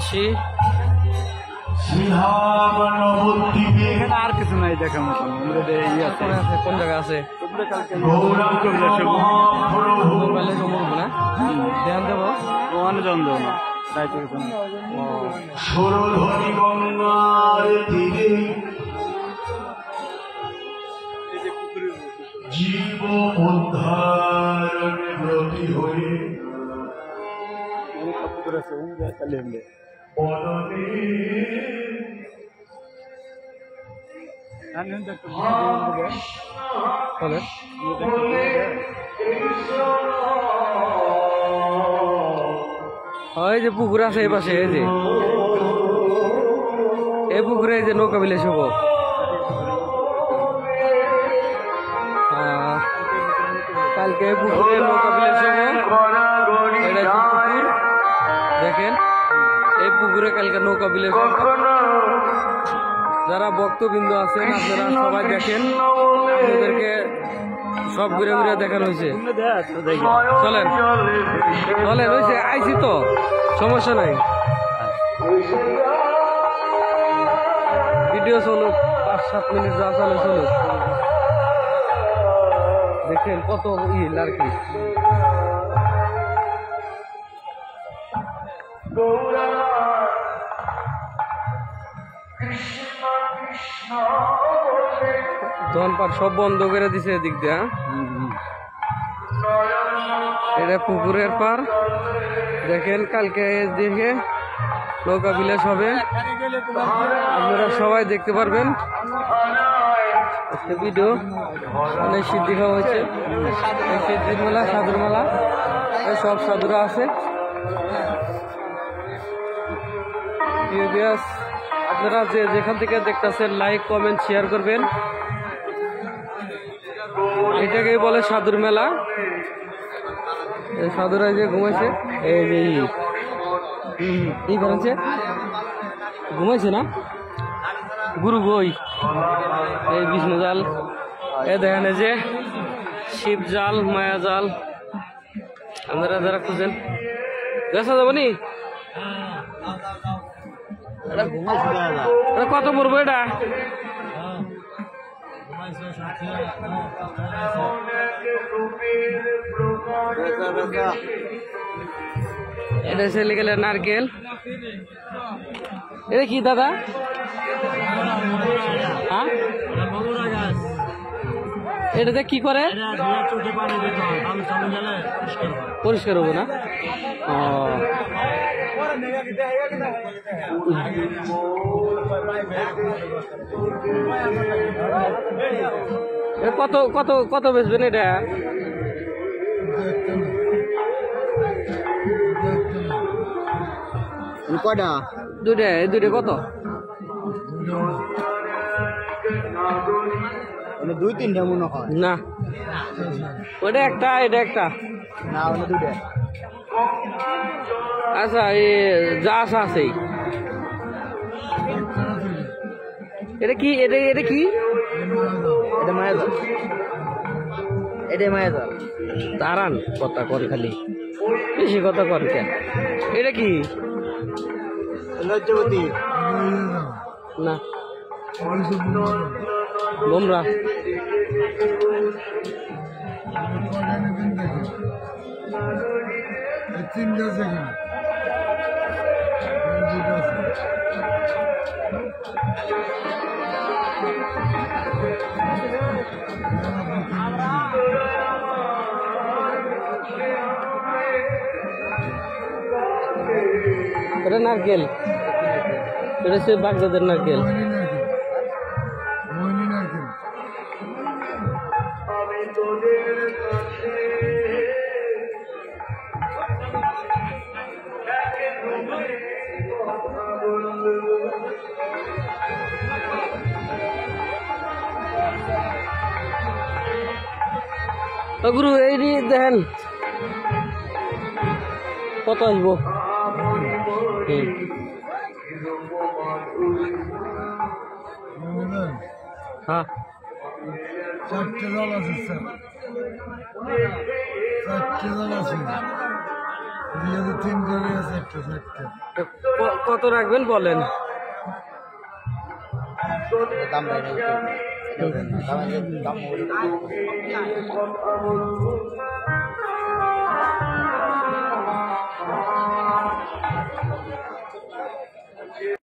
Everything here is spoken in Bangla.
আসছি। এখানে আর কিছু নাই দেখার মতন। কোন জায়গা আছে? ধ্যান দেবো ওখানে জন দেবো না, দায়িত্ব কিছু না। জীব উদ্ধার ব্রতী হয়ে ওই যে পুকুর আছে এই পাশে, এই যে এই পুকুরে এই যে নৌকা বিলে শুভ কালকে পুকুরে নৌকা বিলে শুভ। এটা পুকুর দেখেন, এই পুকুরে কালকে নৌকা বিলে শুভ। যারা ভক্তবৃন্দ আছেন আপনারা সবাই দেখেন, আপনাদেরকে সব ঘুরে ঘুরে দেখানো হয়েছে। চলেন চলেন, হয়েছে আইসি তো, সমস্যা নাই। ভিডিও চলুক, 5-7 মিনিট যা চলে চলুক। দেখেন কত ইল আর কি। দোকানপাট সব বন্ধ করে দিছে এদিক দিয়ে। এটা পুকুরের পার দেখেন, কালকে দেখে নৌকা বিলাস হবে, আপনারা সবাই দেখতে পারবেন। একটা ভিডিও অনেক সিদ্ধি খাওয়া হয়েছে, সিদ্ধির মেলা, সাধুর মেলা, সব সাধুরা আছে। আপনারা যে যেখান থেকে দেখতেছেন লাইক কমেন্ট শেয়ার করবেন। এটাকেই বলে সাধুর মেলা। এই সাধুরা যে ঘুমাইছে, এই যে ই করেছে, ঘুমাইছে না গুরু বই, এই বিষ্ণু জাল, এ দেখেন এই যে শিব জাল, মায়া জাল। আপনারা যারা খুঁজেন দেখা যাবো নি, কত পড়বো এটা? এটা চলে গেলে নারকেল। এটা কি দাদা? হ্যাঁ, এটাতে কি করে? পরিষ্কার হবো না? কত কত কত বেচবেন এটা? কয়টা? দুইটা। দুইটা কত? 2-3টা মনে হয় না, ওটা একটা, এটা একটা না, 2টা। আচ্ছা, এই যা আসা আছে, এটা কি? এটা এটা কি? এটা মায়া জাল, এটা মায়া জাল। দাঁড়ান, কথা কর খালি, বেশি কথা কর কেন? এটা কি? লজ্জাবতী না, বোমরা। এটা নারকেল, এটা হচ্ছে বাগদাদের নারকেল। গুরু এই দেখেন কত আসবো? হ্যাঁ, 4টে জাল আছে স্যার, 4টে জাল আছে, 3 করে আছে, 4টে। কত রাখবেন বলেন। দাম দেয় না, দাম